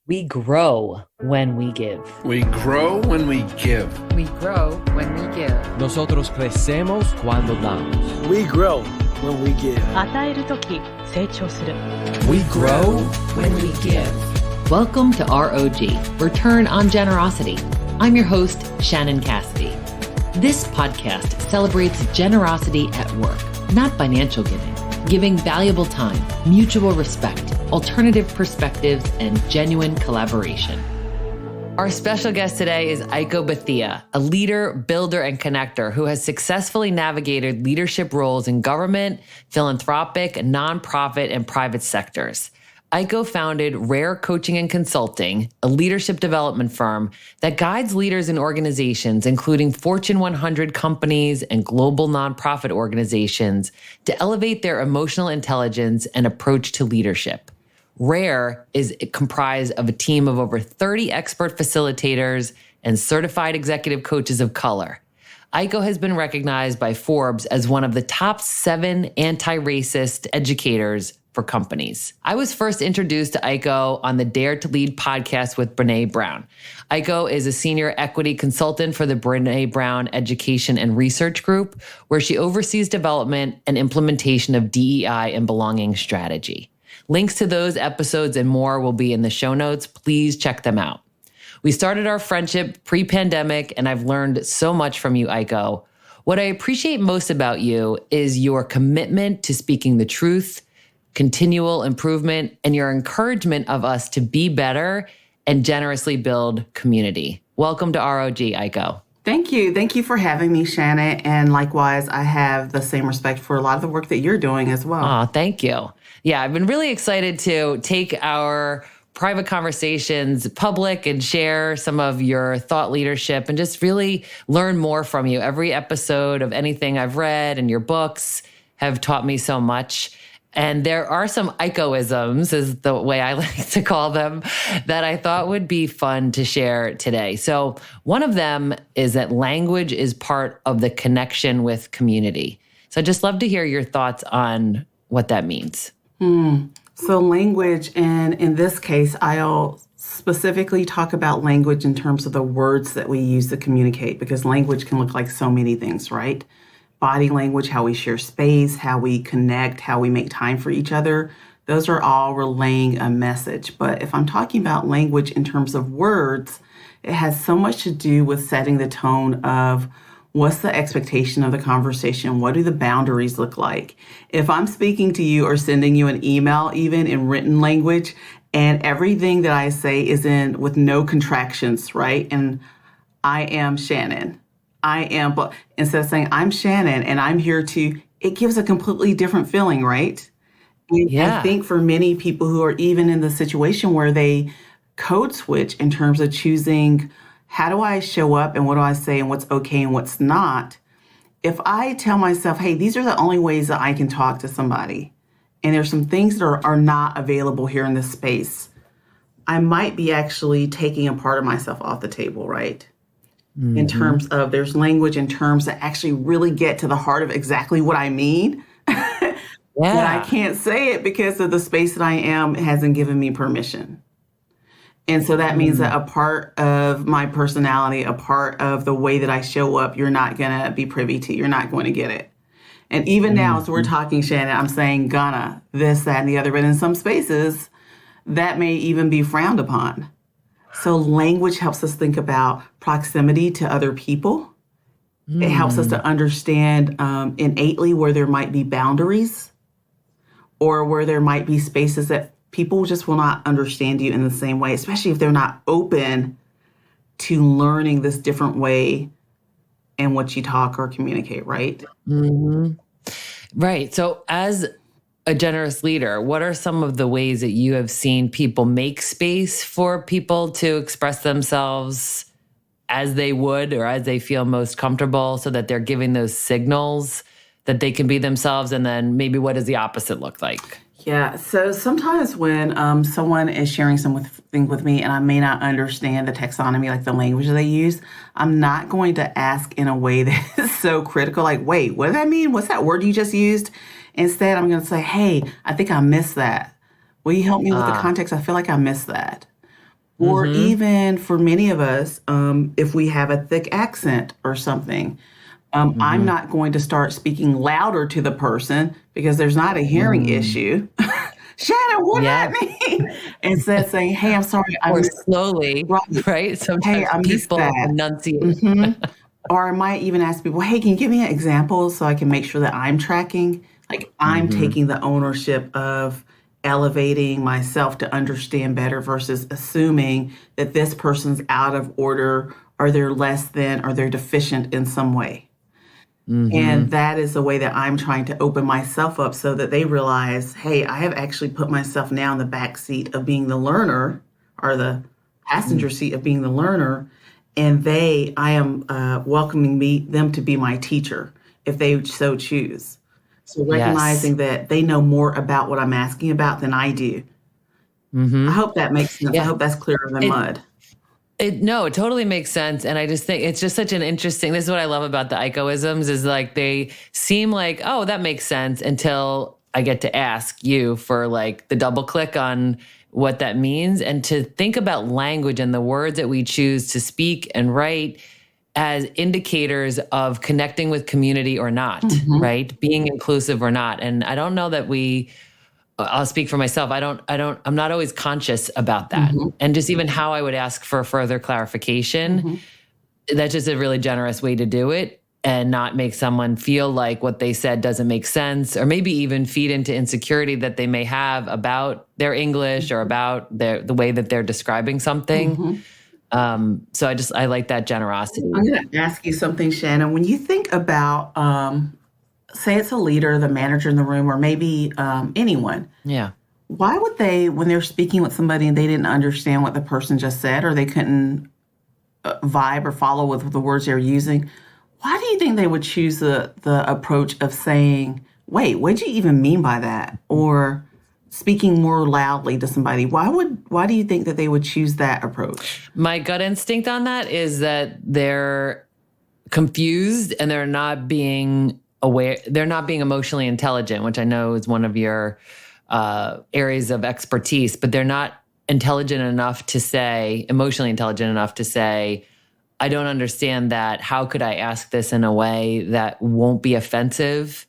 We grow when we give. We grow when we give. We grow when we give. Nosotros crecemos cuando damos. We grow when we give. 与えるとき成長する。 We grow when we give. Welcome to ROG, Return on Generosity. I'm your host, Shannon Cassidy. This podcast celebrates generosity at work, not financial giving valuable time, mutual respect, alternative perspectives, and genuine collaboration. Our special guest today is Aiko Bethea, a leader, builder, and connector who has successfully navigated leadership roles in government, philanthropic, nonprofit, and private sectors. Aiko founded Rare Coaching and Consulting, a leadership development firm that guides leaders in organizations, including Fortune 100 companies and global nonprofit organizations, to elevate their emotional intelligence and approach to leadership. Rare is comprised of a team of over 30 expert facilitators and certified executive coaches of color. Aiko has been recognized by Forbes as one of the top 7 anti-racist educators for companies. I was first introduced to Aiko on the Dare to Lead podcast with Brené Brown. Aiko is a senior equity consultant for the Brené Brown Education and Research Group, where she oversees development and implementation of DEI and belonging strategy. Links to those episodes and more will be in the show notes. Please check them out. We started our friendship pre-pandemic, and I've learned so much from you, Aiko. What I appreciate most about you is your commitment to speaking the truth, continual improvement, and your encouragement of us to be better and generously build community. Welcome to ROG, Aiko. Thank you. Thank you for having me, Shannon. And likewise, I have the same respect for a lot of the work that you're doing as well. Oh, thank you. Yeah, I've been really excited to take our private conversations public and share some of your thought leadership and just really learn more from you. Every episode of anything I've read and your books have taught me so much. And there are some Aikoisms, is the way I like to call them, that I thought would be fun to share today. So one of them is that language is part of the connection with community. So I'd just love to hear your thoughts on what that means. So language, and in this case, I'll specifically talk about language in terms of the words that we use to communicate, because language can look like so many things, right? Body language, how we share space, how we connect, how we make time for each other. Those are all relaying a message. But if I'm talking about language in terms of words, it has so much to do with setting the tone of what's the expectation of the conversation? What do the boundaries look like? If I'm speaking to you or sending you an email, even in written language, and everything that I say is in with no contractions, right? And I am Shannon. I am, but instead of saying I'm Shannon and I'm here to, it gives a completely different feeling, right? And Yeah. I think for many people who are even in the situation where they code switch in terms of choosing, how do I show up and what do I say and what's okay and what's not? If I tell myself, hey, these are the only ways that I can talk to somebody, and there's some things that are not available here in this space, I might be actually taking a part of myself off the table, right? Mm-hmm. In terms of there's language and terms that actually really get to the heart of exactly what I mean. But I can't say it because of the space that I am hasn't given me permission. And so that means that a part of my personality, a part of the way that I show up, you're not going to be privy to. You're not going to get it. And even now, as we're talking, Shannon, I'm saying gonna, this, that, and the other. But in some spaces, that may even be frowned upon. So language helps us think about proximity to other people. It helps us to understand innately where there might be boundaries or where there might be spaces that people just will not understand you in the same way, especially if they're not open to learning this different way in which you talk or communicate, right? Mm-hmm. Right. So as a generous leader, what are some of the ways that you have seen people make space for people to express themselves as they would or as they feel most comfortable so that they're giving those signals that they can be themselves? And then maybe what does the opposite look like? Yeah. So sometimes when someone is sharing something with me and I may not understand the taxonomy, like the language they use, I'm not going to ask in a way that is so critical, like, wait, what does that mean? What's that word you just used? Instead, I'm going to say, hey, I think I missed that. Will you help me with the context? I feel like I missed that. Or even for many of us, if we have a thick accent or something, I'm not going to start speaking louder to the person because there's not a hearing issue. Shannon, what Yeah. that mean? Instead of saying, hey, I'm sorry. I Or missed, slowly, right. right? Hey, Sometimes I missed people that. enunciate. Or I might even ask people, hey, can you give me an example so I can make sure that I'm tracking? Like I'm taking the ownership of elevating myself to understand better versus assuming that this person's out of order or they're less than or they're deficient in some way. And that is the way that I'm trying to open myself up so that they realize, hey, I have actually put myself now in the back seat of being the learner or the passenger seat of being the learner. And I am welcoming them to be my teacher if they so choose. So recognizing that they know more about what I'm asking about than I do. I hope that makes sense. I hope that's clearer than mud. No, it totally makes sense. And I just think it's just such an interesting, this is what I love about the Aikoisms is like, they seem like, oh, that makes sense until I get to ask you for like the double click on what that means and to think about language and the words that we choose to speak and write as indicators of connecting with community or not, right? Being inclusive or not. And I don't know that I'll speak for myself. I'm not always conscious about that. And just even how I would ask for further clarification, that's just a really generous way to do it and not make someone feel like what they said doesn't make sense, or maybe even feed into insecurity that they may have about their English or about the way that they're describing something. So I like that generosity. I'm going to ask you something, Shannon. When you think about, say it's a leader, the manager in the room, or maybe anyone. Yeah. Why would they, when they're speaking with somebody and they didn't understand what the person just said, or they couldn't vibe or follow with the words they're using, why do you think they would choose the approach of saying, wait, what do you even mean by that? Or speaking more loudly to somebody? Why do you think that they would choose that approach? My gut instinct on that is that they're confused and they're not being aware, they're not being emotionally intelligent, which I know is one of your areas of expertise, but they're not emotionally intelligent enough to say, I don't understand that. How could I ask this in a way that won't be offensive,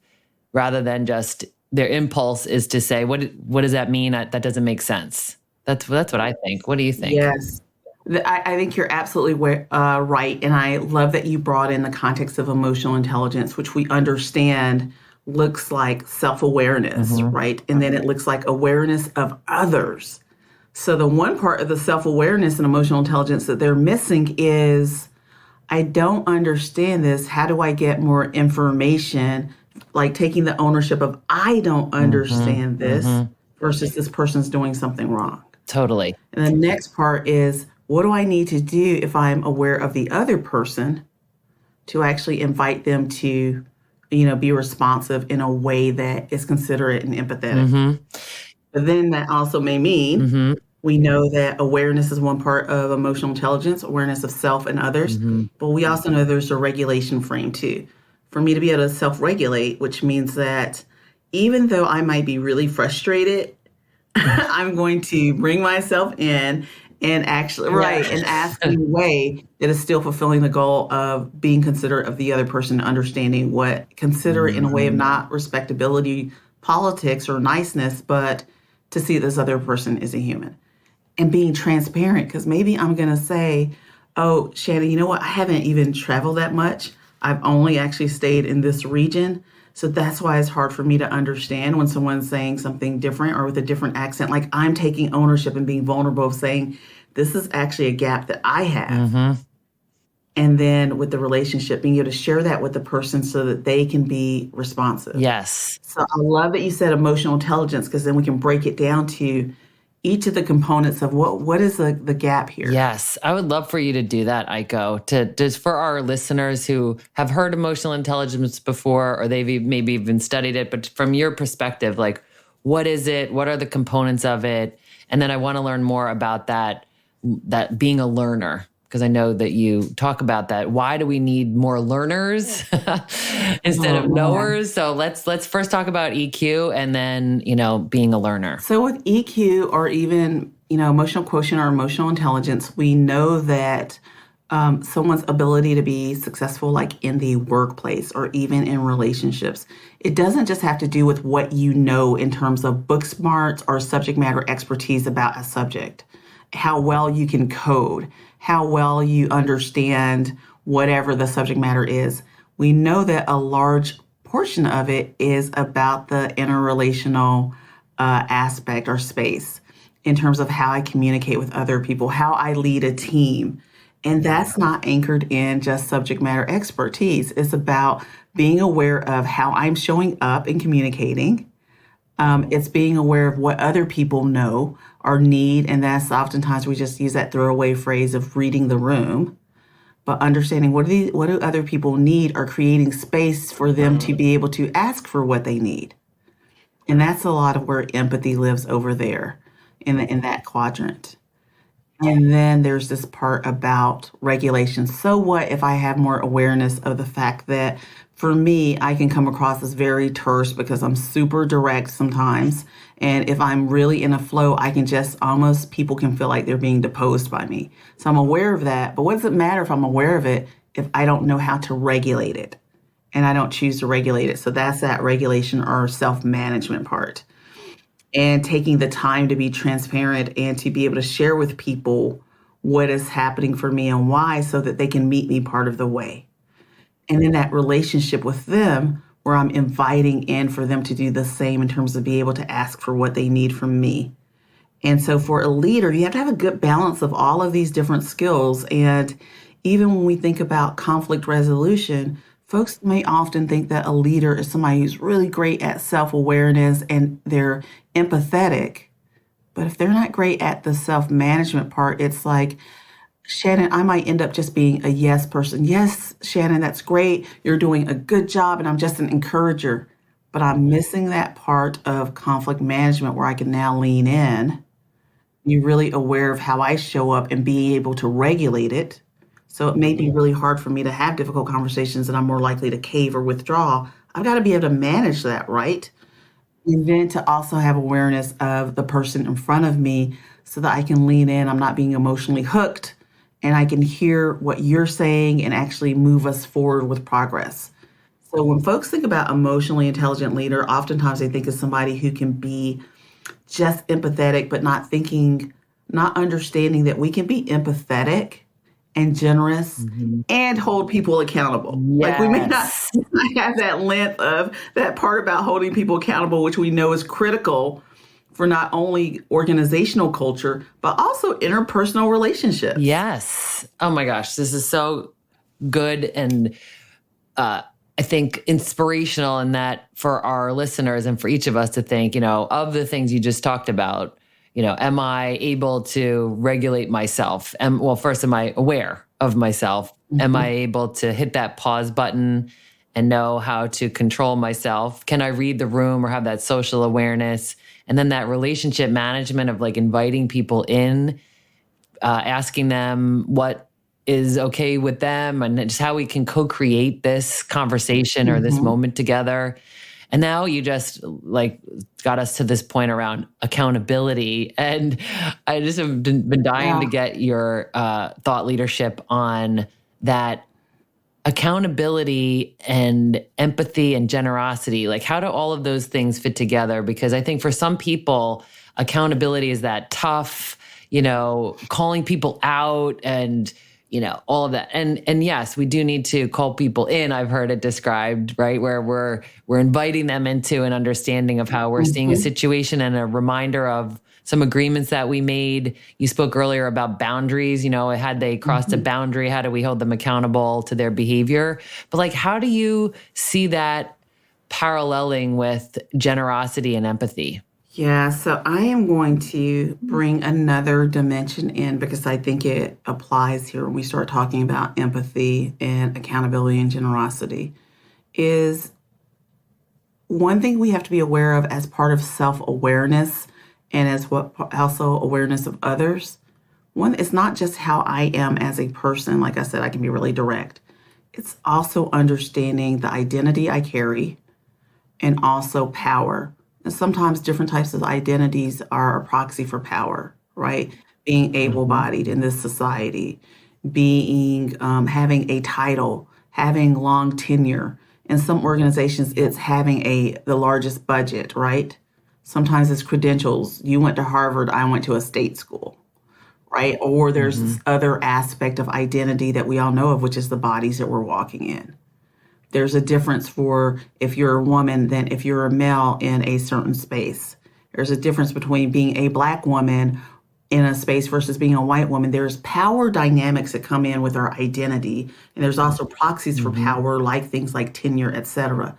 rather than just their impulse is to say, what does that mean? That doesn't make sense. That's what I think. What do you think? Yes. I think you're absolutely right. And I love that you brought in the context of emotional intelligence, which we understand looks like self-awareness, right? And then it looks like awareness of others. So the one part of the self-awareness and emotional intelligence that they're missing is, I don't understand this. How do I get more information? Like taking the ownership of, I don't understand this versus this person's doing something wrong. Totally. And the next part is, what do I need to do if I'm aware of the other person to actually invite them to, be responsive in a way that is considerate and empathetic? But then that also may mean we know that awareness is one part of emotional intelligence, awareness of self and others, but we also know there's a regulation frame too. For me to be able to self-regulate, which means that even though I might be really frustrated, I'm going to bring myself in and actually, and ask in a way that is still fulfilling the goal of being considerate of the other person, understanding considerate in a way of not respectability, politics, or niceness, but to see this other person is a human. And being transparent, because maybe I'm going to say, oh, Shannon, you know what? I haven't even traveled that much. I've only actually stayed in this region. So that's why it's hard for me to understand when someone's saying something different or with a different accent. Like I'm taking ownership and being vulnerable of saying, this is actually a gap that I have. And then with the relationship, being able to share that with the person so that they can be responsive. Yes. So I love that you said emotional intelligence, because then we can break it down to each of the components of what is the gap here. Yes. I would love for you to do that, Aiko, to just for our listeners who have heard emotional intelligence before, or they've maybe even studied it, but from your perspective, like, what is it? What are the components of it? And then I want to learn more about that being a learner, because I know that you talk about that. Why do we need more learners instead of knowers? So let's first talk about EQ and then, being a learner. So with EQ, or even emotional quotient or emotional intelligence, we know that someone's ability to be successful, like in the workplace or even in relationships, it doesn't just have to do with what you know in terms of book smarts or subject matter expertise about a subject, how well you can code, how well you understand whatever the subject matter is. We know that a large portion of it is about the interrelational aspect or space in terms of how I communicate with other people, how I lead a team. And that's not anchored in just subject matter expertise. It's about being aware of how I'm showing up and communicating. It's being aware of what other people know or need. And that's oftentimes we just use that throwaway phrase of reading the room, but understanding what do other people need, or creating space for them to be able to ask for what they need. And that's a lot of where empathy lives over there in that quadrant. And then there's this part about regulation. So what if I have more awareness of the fact that for me, I can come across as very terse because I'm super direct sometimes. And if I'm really in a flow, I can just almost, people can feel like they're being deposed by me. So I'm aware of that. But what does it matter if I'm aware of it if I don't know how to regulate it and I don't choose to regulate it? So that's that regulation or self-management part. And taking the time to be transparent and to be able to share with people what is happening for me and why, so that they can meet me part of the way. And in that relationship with them, where I'm inviting in for them to do the same in terms of being able to ask for what they need from me. And so for a leader, you have to have a good balance of all of these different skills. And even when we think about conflict resolution, folks may often think that a leader is somebody who's really great at self-awareness and they're empathetic. But if they're not great at the self-management part, it's like, Shannon, I might end up just being a yes person. Yes, Shannon, that's great. You're doing a good job and I'm just an encourager. But I'm missing that part of conflict management where I can now lean in, be really aware of how I show up and be able to regulate it. So it may be really hard for me to have difficult conversations and I'm more likely to cave or withdraw. I've got to be able to manage that, right? And then to also have awareness of the person in front of me so that I can lean in. I'm not being emotionally hooked and I can hear what you're saying and actually move us forward with progress. So when folks think about emotionally intelligent leader, oftentimes they think of somebody who can be just empathetic, but not understanding that we can be empathetic and generous and hold people accountable. Yes. Like we may not have that length of that part about holding people accountable, which we know is critical for not only organizational culture, but also interpersonal relationships. Yes. Oh my gosh, this is so good and I think inspirational in that for our listeners and for each of us to think, of the things you just talked about, am I able to regulate myself? First, am I aware of myself? Mm-hmm. Am I able to hit that pause button and know how to control myself? Can I read the room or have that social awareness? And then that relationship management of like inviting people in, asking them what is okay with them and just how we can co-create this conversation or this moment together. And now you just like got us to this point around accountability. And I just have been dying to get your thought leadership on that accountability and empathy and generosity. Like how do all of those things fit together? Because I think for some people, accountability is that tough, calling people out and all of that. And yes, we do need to call people in. I've heard it described, right? Where we're inviting them into an understanding of how we're seeing a situation and a reminder of some agreements that we made. You spoke earlier about boundaries, had they crossed a boundary, how do we hold them accountable to their behavior? But like, how do you see that paralleling with generosity and empathy? Yeah, so I am going to bring another dimension in because I think it applies here when we start talking about empathy and accountability and generosity. Is one thing we have to be aware of as part of self-awareness and as what also awareness of others. One, it's not just how I am as a person. Like I said, I can be really direct. It's also understanding the identity I carry and also power. And sometimes different types of identities are a proxy for power, right? Being able-bodied in this society, being having a title, having long tenure. In some organizations, it's having the largest budget, right? Sometimes it's credentials. You went to Harvard, I went to a state school, right? Or there's this other aspect of identity that we all know of, which is the bodies that we're walking in. There's a difference for if you're a woman than if you're a male in a certain space. There's a difference between being a Black woman in a space versus being a white woman. There's power dynamics that come in with our identity. And there's also proxies for power, like things like tenure, et cetera.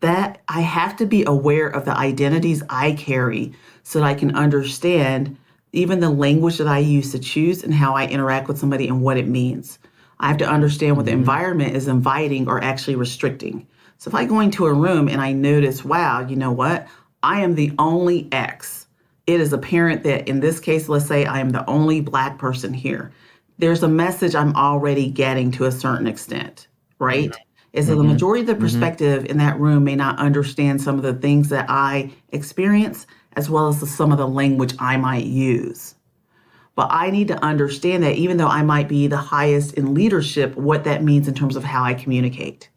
That I have to be aware of the identities I carry so that I can understand even the language that I use to choose and how I interact with somebody and what it means. I have to understand what the environment is inviting or actually restricting. So if I go into a room and I notice, wow, you know what? I am the only X. It is apparent that in this case, let's say I am the only Black person here. There's a message I'm already getting to a certain extent, right? Is that the majority of the perspective in that room may not understand some of the things that I experience, as well as some of the language I might use. But I need to understand that even though I might be the highest in leadership, what that means in terms of how I communicate.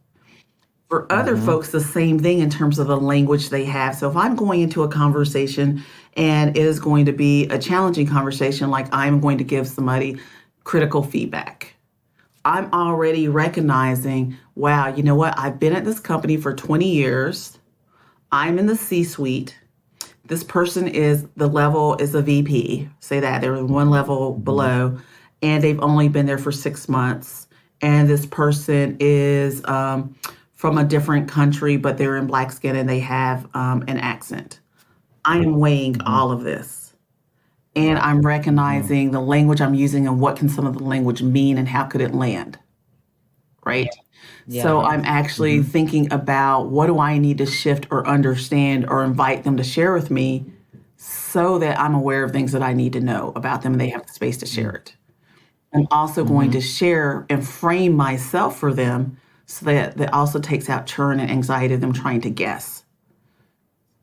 For other folks, the same thing in terms of the language they have. So if I'm going into a conversation and it is going to be a challenging conversation, like I'm going to give somebody critical feedback, I'm already recognizing, wow, you know what? I've been at this company for 20 years. I'm in the C-suite. This person is a VP, say that they're one level below, and they've only been there for 6 months. And this person is from a different country, but they're in Black skin and they have an accent. I am weighing all of this. And I'm recognizing the language I'm using and what can some of the language mean and how could it land, right? So I'm actually thinking about what do I need to shift or understand or invite them to share with me so that I'm aware of things that I need to know about them and they have the space to share it. I'm also going to share and frame myself for them so that also takes out churn and anxiety of them trying to guess.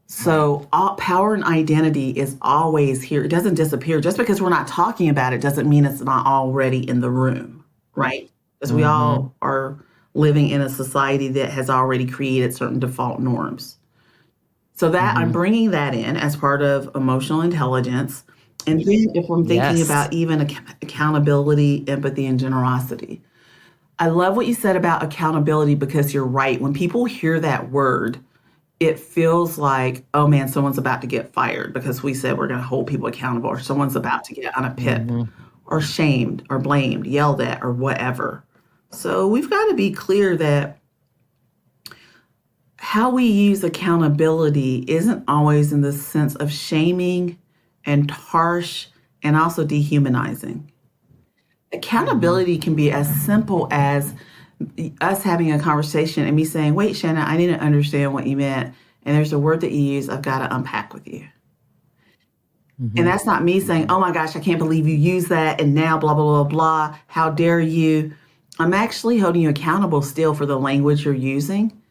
So power and identity is always here. It doesn't disappear. Just because we're not talking about it doesn't mean it's not already in the room, right? Because we all are living in a society that has already created certain default norms. So that I'm bringing that in as part of emotional intelligence. And then if I'm thinking about even accountability, empathy, and generosity, I love what you said about accountability because you're right. When people hear that word, it feels like, oh man, someone's about to get fired because we said we're going to hold people accountable, or someone's about to get on a pit or shamed or blamed, yelled at or whatever. So we've got to be clear that how we use accountability isn't always in the sense of shaming and harsh and also dehumanizing. Accountability can be as simple as us having a conversation and me saying, wait, Shannon, I need to understand what you meant. And there's a word that you use I've got to unpack with you. And that's not me saying, oh my gosh, I can't believe you used that. And now blah, blah, blah, blah. How dare you? I'm actually holding you accountable still for the language you're using.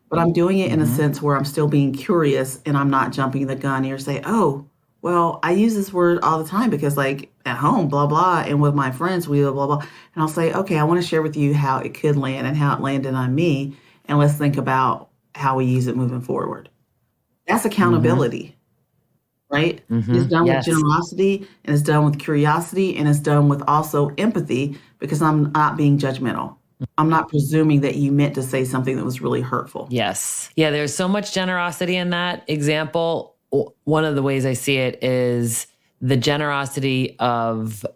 But I'm doing it in a sense where I'm still being curious and I'm not jumping the gun here, say, oh, well, I use this word all the time because like at home, blah, blah, and with my friends, we blah, blah, blah. And I'll say, okay, I want to share with you how it could land and how it landed on me. And let's think about how we use it moving forward. That's accountability, right? It's done with generosity and it's done with curiosity and it's done with also empathy because I'm not being judgmental. I'm not presuming that you meant to say something that was really hurtful. Yes. Yeah, there's so much generosity in that example. One of the ways I see it is the generosity of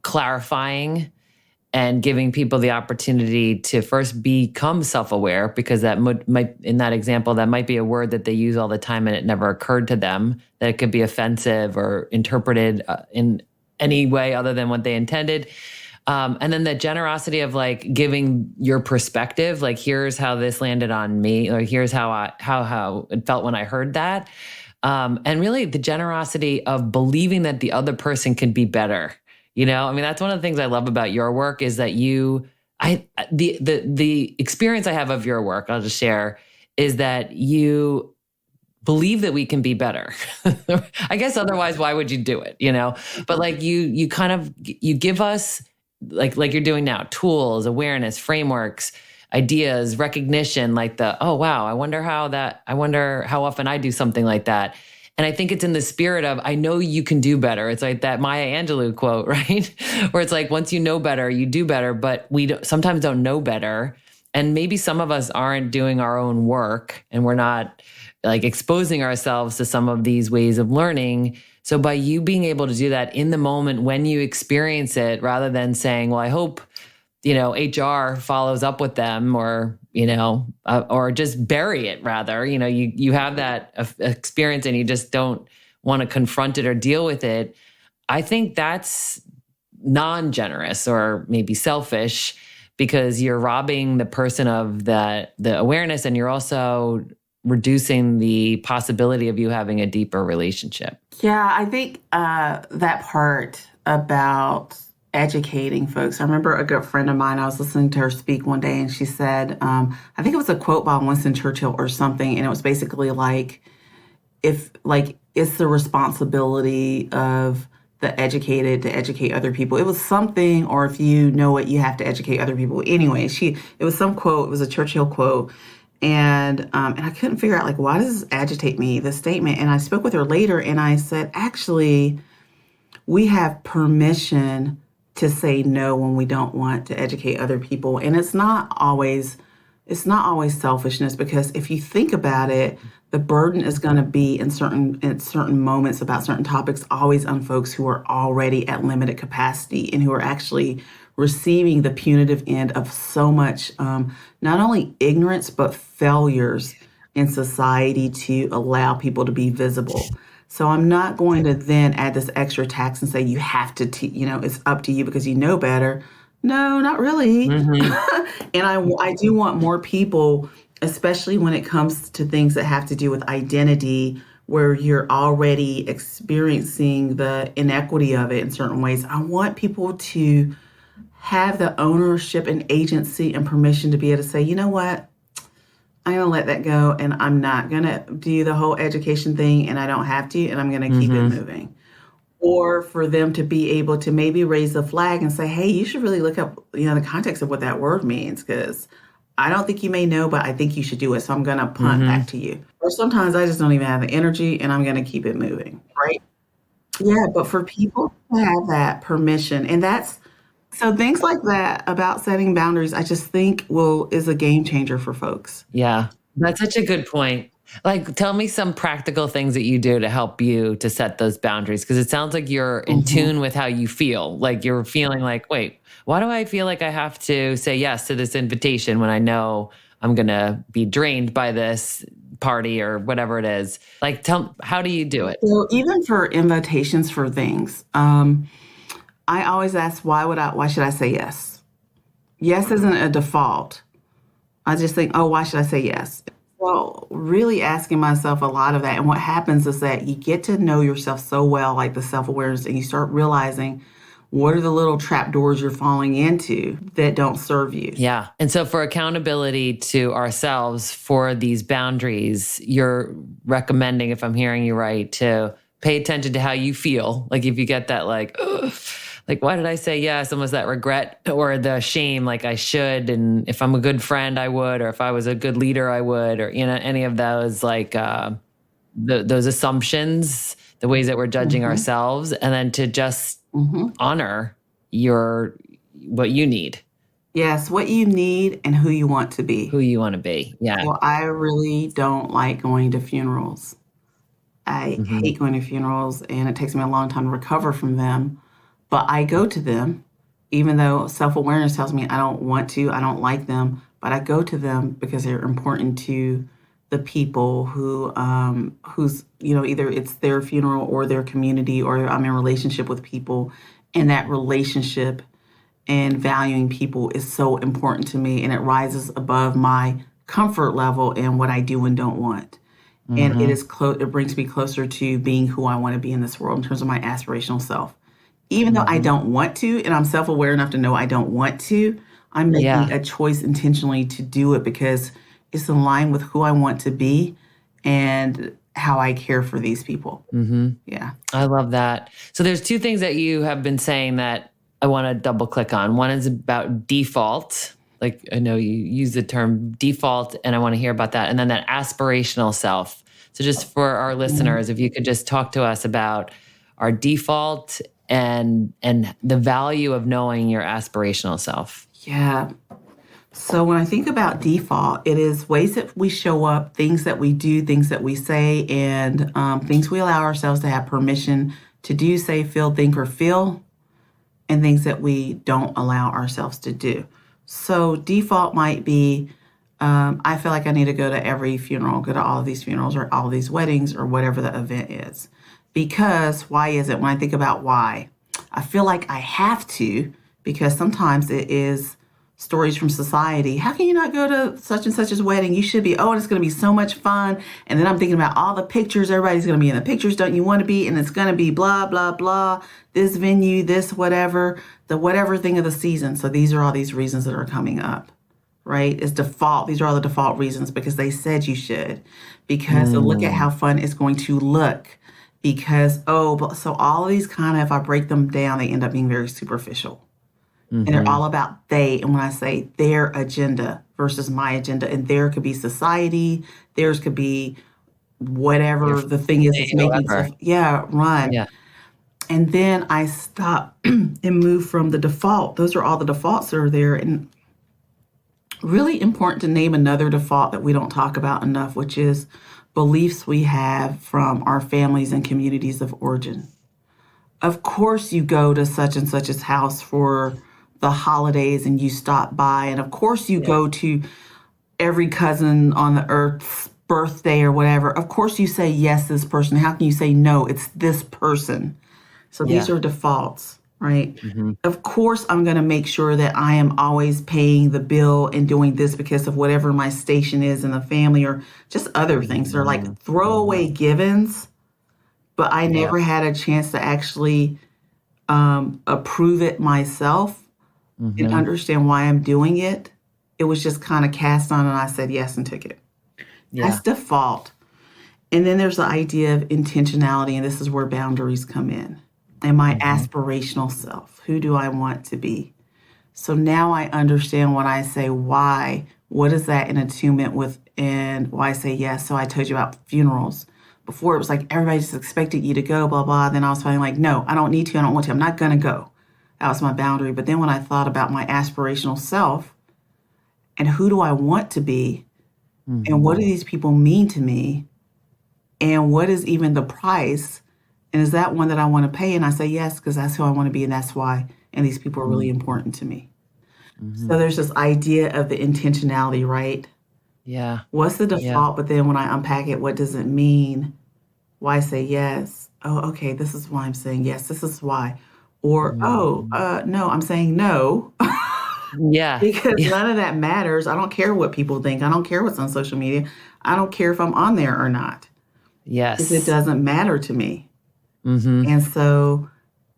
clarifying and giving people the opportunity to first become self-aware, because that might, in that example, that might be a word that they use all the time and it never occurred to them that it could be offensive or interpreted in any way other than what they intended. And then the generosity of like giving your perspective, like here's how this landed on me, or here's how it felt when I heard that. And really the generosity of believing that the other person can be better. You know, I mean, that's one of the things I love about your work is that the experience I have of your work, I'll just share, is that you believe that we can be better. I guess otherwise, why would you do it? But like you kind of, you give us like you're doing now, tools, awareness, frameworks, ideas, recognition, like oh, wow, I wonder how often I do something like that. And I think it's in the spirit of, I know you can do better. It's like that Maya Angelou quote, right? Where it's like, once you know better, you do better, but we sometimes don't know better. And maybe some of us aren't doing our own work and we're not like exposing ourselves to some of these ways of learning. So by you being able to do that in the moment when you experience it, rather than saying, well, I hope, HR follows up with them or just bury it rather, you have that experience and you just don't want to confront it or deal with it. I think that's non-generous or maybe selfish, because you're robbing the person of the awareness, and you're also reducing the possibility of you having a deeper relationship. Yeah, I think that part about educating folks. I remember a good friend of mine, I was listening to her speak one day, and she said, I think it was a quote by Winston Churchill or something, and it was basically like, it's the responsibility of the educated to educate other people. It was something, or if you know it, you have to educate other people. Anyway, it was some quote, it was a Churchill quote, and I couldn't figure out, like, why does this agitate me, this statement? And I spoke with her later, and I said, actually, we have permission to say no when we don't want to educate other people. And it's not always selfishness, because if you think about it, the burden is going to be in certain moments about certain topics always on folks who are already at limited capacity and who are actually receiving the punitive end of so much, not only ignorance, but failures in society to allow people to be visible. So I'm not going to then add this extra tax and say you have to, it's up to you because you know better. No, not really. Mm-hmm. And I do want more people, especially when it comes to things that have to do with identity, where you're already experiencing the inequity of it in certain ways. I want people to have the ownership and agency and permission to be able to say, you know what? I'm going to let that go, and I'm not going to do the whole education thing, and I don't have to, and I'm going to keep it moving. Or for them to be able to maybe raise the flag and say, hey, you should really look up, the context of what that word means, because I don't think you may know, but I think you should do it, so I'm going to punt back to you. Or sometimes I just don't even have the energy, and I'm going to keep it moving, right? Yeah, but for people to have that permission, and so things like that about setting boundaries, I just think is a game changer for folks. Yeah, that's such a good point. Like, tell me some practical things that you do to help you to set those boundaries, because it sounds like you're in tune with how you feel. Like you're feeling like, wait, why do I feel like I have to say yes to this invitation when I know I'm going to be drained by this party or whatever it is? Like, how do you do it? So even for invitations for things, I always ask, why should I say yes? Yes isn't a default. I just think, why should I say yes? So really asking myself a lot of that. And what happens is that you get to know yourself so well, like the self-awareness, and you start realizing what are the little trapdoors you're falling into that don't serve you. Yeah. And so for accountability to ourselves for these boundaries, you're recommending, if I'm hearing you right, to pay attention to how you feel. Like if you get that like, ugh, like, why did I say yes? Almost that regret or the shame, like I should. And if I'm a good friend, I would, or if I was a good leader, I would, or, any of those, like those assumptions, the ways that we're judging ourselves, and then to just honor what you need. Yes, what you need and who you want to be. Who you want to be. Yeah. Well, I really don't like going to funerals. I hate going to funerals, and it takes me a long time to recover from them. But I go to them, even though self-awareness tells me I don't want to, I don't like them, but I go to them because they're important to the people who's, either it's their funeral or their community, or I'm in relationship with people. And that relationship and valuing people is so important to me, and it rises above my comfort level and what I do and don't want. And it brings me closer to being who I want to be in this world in terms of my aspirational self. Even though I don't want to, and I'm self-aware enough to know I don't want to, I'm making a choice intentionally to do it because it's in line with who I want to be and how I care for these people. Mm-hmm. Yeah. I love that. So there's two things that you have been saying that I want to double click on. One is about default. Like I know you use the term default and I want to hear about that. And then that aspirational self. So just for our listeners, if you could just talk to us about our default and the value of knowing your aspirational self. Yeah. So when I think about default, it is ways that we show up, things that we do, things that we say, and things we allow ourselves to have permission to do, say, feel, think, or feel, and things that we don't allow ourselves to do. So default might be, I feel like I need to go to every funeral, go to all of these funerals or all of these weddings or whatever the event is. Because why is it? When I think about why, I feel like I have to, because sometimes it is stories from society. How can you not go to such and such's wedding? You should be. Oh, and it's going to be so much fun. And then I'm thinking about all the pictures. Everybody's going to be in the pictures. Don't you want to be? And it's going to be blah, blah, blah. This venue, this whatever, the whatever thing of the season. So these are all these reasons that are coming up, right? It's default. These are all the default reasons because they said you should. Because look at how fun it's going to look. Because, so all of these kind of, if I break them down, they end up being very superficial. And they're all about they. And when I say their agenda versus my agenda, and there could be society, theirs could be whatever the thing is that's making stuff, run. Yeah. And then I stop and move from the default. Those are all the defaults that are there. And really important to name another default that we don't talk about enough, which is beliefs we have from our families and communities of origin. Of course, you go to such and such's house for the holidays and you stop by. And of course, you go to every cousin on the earth's birthday or whatever. Of course, you say, yes, this person. How can you say, no, it's this person? So these are defaults, right? Of course, I'm going to make sure that I am always paying the bill and doing this because of whatever my station is in the family or just other things. They're like throwaway givens, but I never had a chance to actually approve it myself and understand why I'm doing it. It was just kind of cast on and I said yes and took it. That's default. And then there's the idea of intentionality, and this is where boundaries come in. And my aspirational self, who do I want to be? So now I understand when I say why, what is that in attunement with, and why I say yes. So I told you about funerals. Before it was like everybody just expected you to go, blah, blah. Then I was feeling like, no, I don't need to, I don't want to, I'm not going to go. That was my boundary. But then when I thought about my aspirational self and who do I want to be and what do these people mean to me and what is even the price and is that one that I want to pay? And I say yes, because that's who I want to be and that's why. And these people are really important to me. So there's this idea of the intentionality, right? Yeah. What's the default? But then when I unpack it, what does it mean? Why say yes? Oh, okay, this is why I'm saying yes. This is why. Or, no, I'm saying no. Because none of that matters. I don't care what people think. I don't care what's on social media. I don't care if I'm on there or not. Yes. Because it doesn't matter to me. And so,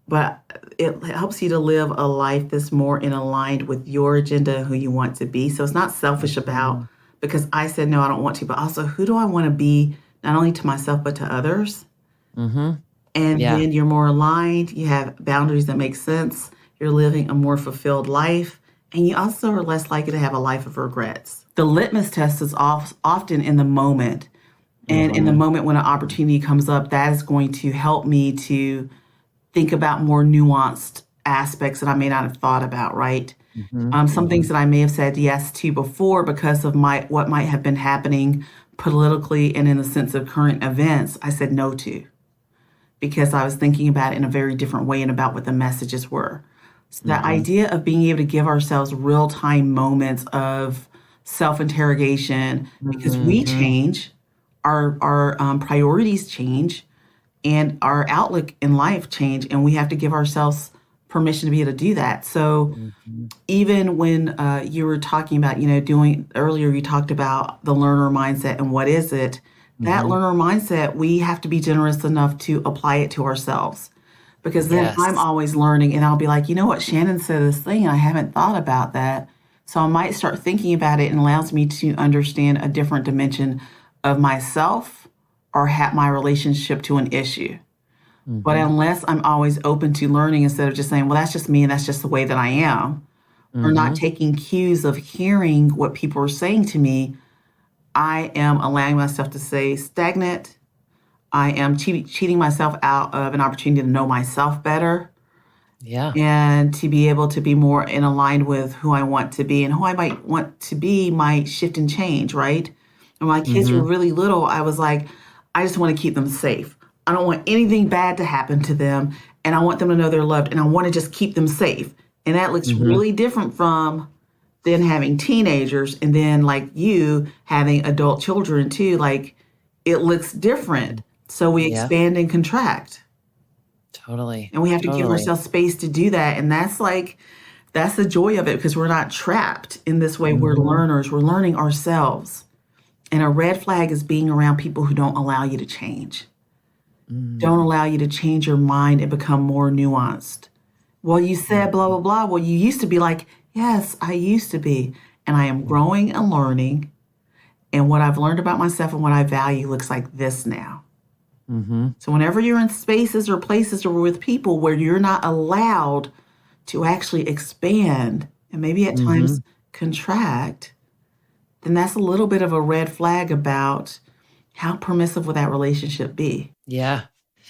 but it helps you to live a life that's more in aligned with your agenda and who you want to be. So it's not selfish about, because I said, no, I don't want to, but also who do I want to be, not only to myself, but to others? And then you're more aligned. You have boundaries that make sense. You're living a more fulfilled life. And you also are less likely to have a life of regrets. The litmus test is often in the moment. And in the moment when an opportunity comes up, that is going to help me to think about more nuanced aspects that I may not have thought about, right? Some things that I may have said yes to before because of what might have been happening politically and in the sense of current events, I said no to. Because I was thinking about it in a very different way and about what the messages were. So the idea of being able to give ourselves real-time moments of self-interrogation, because we change, our priorities change, and our outlook in life change, and we have to give ourselves permission to be able to do that. So even when you were talking about, earlier you talked about the learner mindset and what is it, that learner mindset, we have to be generous enough to apply it to ourselves. Because then I'm always learning and I'll be like, you know what, Shannon said this thing and I haven't thought about that. So I might start thinking about it and allows me to understand a different dimension of myself or my relationship to an issue. But unless I'm always open to learning instead of just saying, well, that's just me and that's just the way that I am, or not taking cues of hearing what people are saying to me, I am allowing myself to stay stagnant. I am cheating myself out of an opportunity to know myself better. Yeah. And to be able to be more in aligned with who I want to be, and who I might want to be might shift and change, right? When my kids were really little, I was like, I just want to keep them safe. I don't want anything bad to happen to them, and I want them to know they're loved, and I want to just keep them safe. And that looks really different from then having teenagers, and then like you having adult children too. Like, it looks different. So we expand and contract. Totally. And we have to give ourselves space to do that. And that's the joy of it, because we're not trapped in this way. We're learners. We're learning ourselves. And a red flag is being around people who don't allow you to change. Don't allow you to change your mind and become more nuanced. Well, you said blah, blah, blah. Well, you used to be like, yes, I used to be. And I am growing and learning. And what I've learned about myself and what I value looks like this now. So whenever you're in spaces or places or with people where you're not allowed to actually expand and maybe at times contract, then that's a little bit of a red flag about how permissive will that relationship be. Yeah.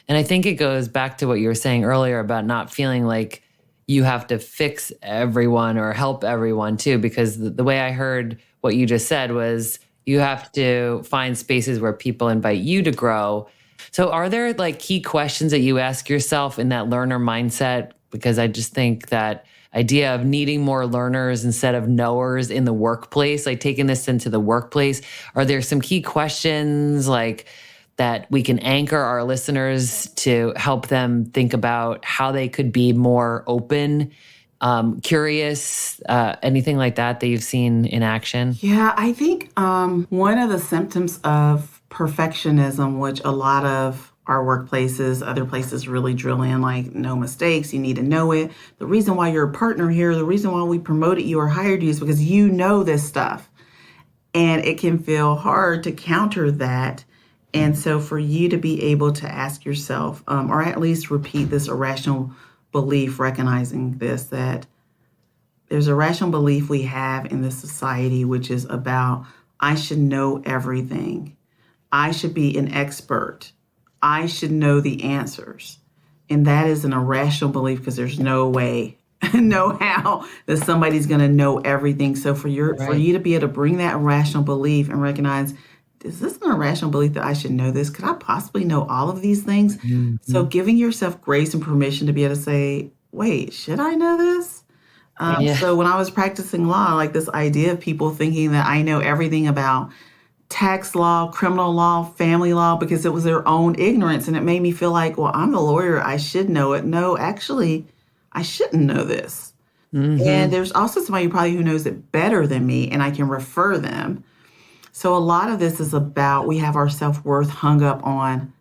And I think it goes back to what you were saying earlier about not feeling like you have to fix everyone or help everyone too, because the way I heard what you just said was you have to find spaces where people invite you to grow. So are there like key questions that you ask yourself in that learner mindset? Because I just think that idea of needing more learners instead of knowers in the workplace, like taking this into the workplace, are there some key questions like that we can anchor our listeners to help them think about how they could be more open, curious, anything like that you've seen in action? Yeah, I think one of the symptoms of perfectionism, which a lot of our workplaces, other places really drill in, like no mistakes, you need to know it. The reason why you're a partner here, the reason why we promoted you or hired you is because you know this stuff. And it can feel hard to counter that. And so for you to be able to ask yourself, or at least repeat this irrational belief, recognizing this, that there's a rational belief we have in this society, which is about, I should know everything. I should be an expert. I should know the answers. And that is an irrational belief, because there's no way, no how that somebody's going to know everything. So for you to be able to bring that irrational belief and recognize, is this an irrational belief that I should know this? Could I possibly know all of these things? So giving yourself grace and permission to be able to say, wait, should I know this? So when I was practicing law, like this idea of people thinking that I know everything about tax law, criminal law, family law, because it was their own ignorance. And it made me feel like, well, I'm the lawyer, I should know it. No, actually, I shouldn't know this. And there's also somebody probably who knows it better than me, and I can refer them. So a lot of this is about, we have our self-worth hung up on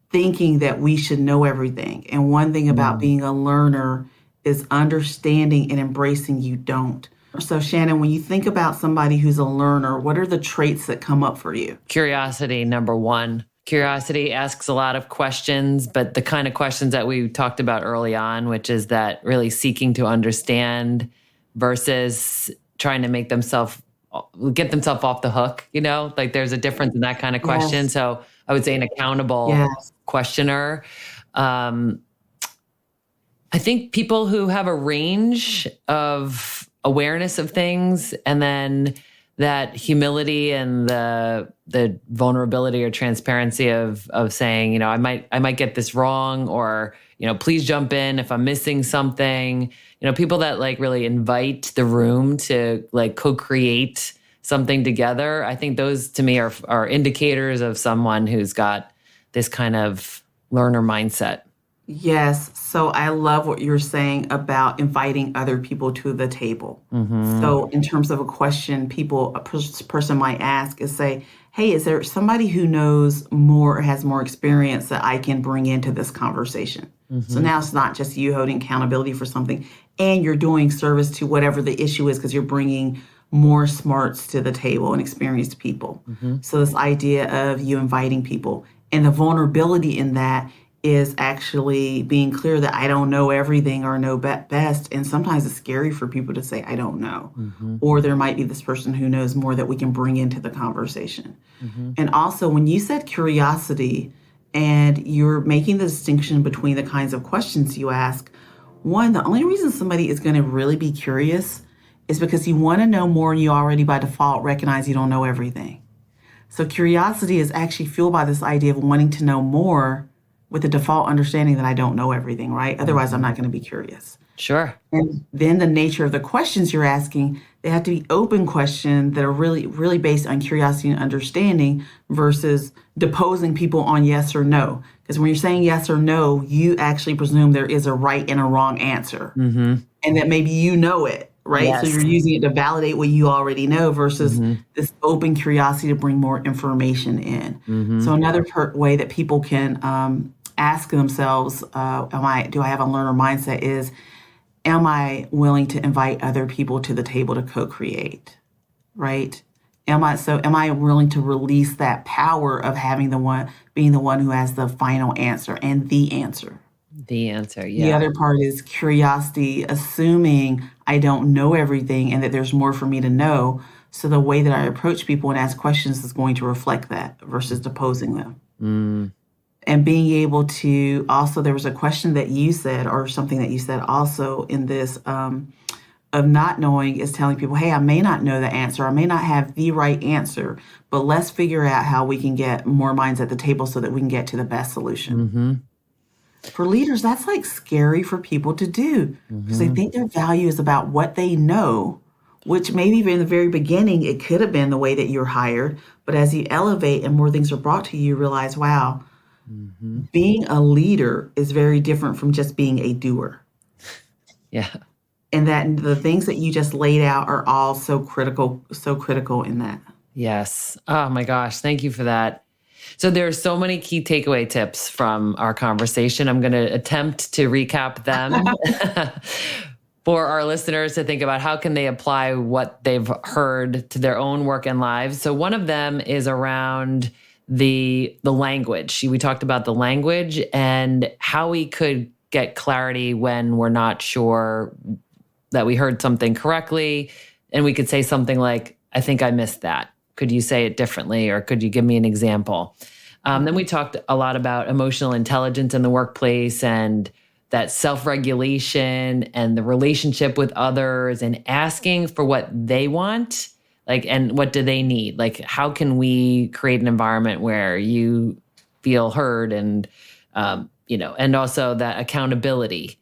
thinking that we should know everything. And one thing about being a learner is understanding and embracing you don't. So Shannon, when you think about somebody who's a learner, what are the traits that come up for you? Curiosity, number one. Curiosity asks a lot of questions, but the kind of questions that we talked about early on, which is that really seeking to understand versus trying to get themselves off the hook, you know, like there's a difference in that kind of question. So I would say an accountable questioner. I think people who have a range of awareness of things, and then that humility and the vulnerability or transparency of saying, you know, I might get this wrong, or, you know, please jump in if I'm missing something. You know, people that like really invite the room to like co-create something together. I think those to me are indicators of someone who's got this kind of learner mindset. Yes. So I love what you're saying about inviting other people to the table. So in terms of a question a person might ask is say, hey, is there somebody who knows more or has more experience that I can bring into this conversation? So now it's not just you holding accountability for something, and you're doing service to whatever the issue is, because you're bringing more smarts to the table and experienced people. So this idea of you inviting people and the vulnerability in that is actually being clear that I don't know everything or know best. And sometimes it's scary for people to say, I don't know. Or there might be this person who knows more that we can bring into the conversation. And also, when you said curiosity and you're making the distinction between the kinds of questions you ask, one, the only reason somebody is going to really be curious is because you want to know more and you already by default recognize you don't know everything. So curiosity is actually fueled by this idea of wanting to know more with the default understanding that I don't know everything, right? Otherwise, I'm not going to be curious. Sure. And then the nature of the questions you're asking, they have to be open questions that are really, really based on curiosity and understanding versus deposing people on yes or no. Because when you're saying yes or no, you actually presume there is a right and a wrong answer. And that maybe you know it, right? Yes. So you're using it to validate what you already know versus this open curiosity to bring more information in. So another way that people can ask themselves, do I have a learner mindset is, am I willing to invite other people to the table to co-create, right? Am I willing to release that power of being the one who has the final answer and the answer? The answer, yeah. The other part is curiosity, assuming I don't know everything and that there's more for me to know. So the way that I approach people and ask questions is going to reflect that versus deposing them. And being able to also, there was a question that you said or something that you said also in this of not knowing is telling people, hey, I may not know the answer. I may not have the right answer, but let's figure out how we can get more minds at the table so that we can get to the best solution. For leaders, that's like scary for people to do because they think their value is about what they know, which maybe in the very beginning, it could have been the way that you're hired. But as you elevate and more things are brought to you, you realize, wow, being a leader is very different from just being a doer. Yeah. And that the things that you just laid out are all so critical in that. Yes. Oh my gosh. Thank you for that. So there are so many key takeaway tips from our conversation. I'm going to attempt to recap them for our listeners to think about how can they apply what they've heard to their own work and lives. So one of them is around the language. We talked about the language and how we could get clarity when we're not sure that we heard something correctly. And we could say something like, I think I missed that. Could you say it differently? Or could you give me an example? Then we talked a lot about emotional intelligence in the workplace and that self-regulation and the relationship with others and asking for what they want. And what do they need? How can we create an environment where you feel heard and, and also that accountability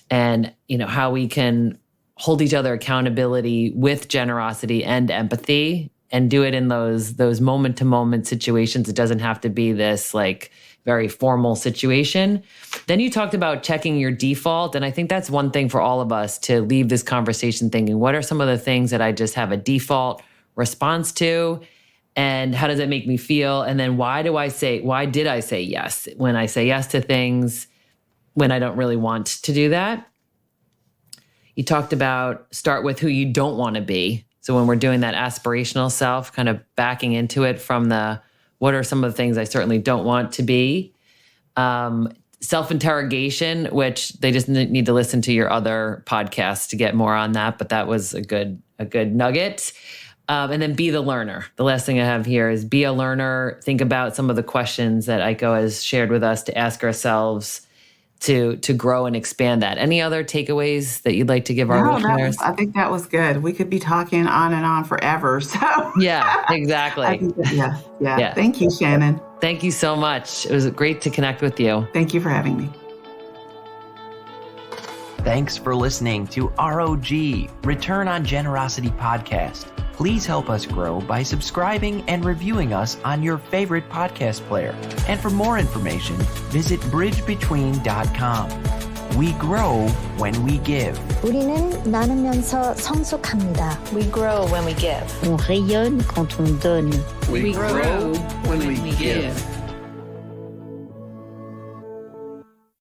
and, how we can hold each other accountability with generosity and empathy and do it in those moment-to-moment situations. It doesn't have to be this very formal situation. Then you talked about checking your default. And I think that's one thing for all of us to leave this conversation thinking, what are some of the things that I just have a default response to? And how does it make me feel? And then why did I say yes when I say yes to things when I don't really want to do that? You talked about start with who you don't want to be. So when we're doing that aspirational self, kind of backing into it from what are some of the things I certainly don't want to be? Self-interrogation, which they just need to listen to your other podcasts to get more on that, but that was a good nugget. And then be the learner. The last thing I have here is be a learner. Think about some of the questions that Aiko has shared with us to ask ourselves to grow and expand that. Any other takeaways that you'd like to give our listeners? I think that was good. We could be talking on and on forever. So yeah, exactly. Yeah. Thank you, Shannon. Thank you so much. It was great to connect with you. Thank you for having me. Thanks for listening to ROG, Return on Generosity Podcast. Please help us grow by subscribing and reviewing us on your favorite podcast player. And for more information, visit bridgebetween.com. We grow when we give. 우리는 나누면서 성숙합니다. We grow when we give. On rayonne quand on donne. We grow when we give.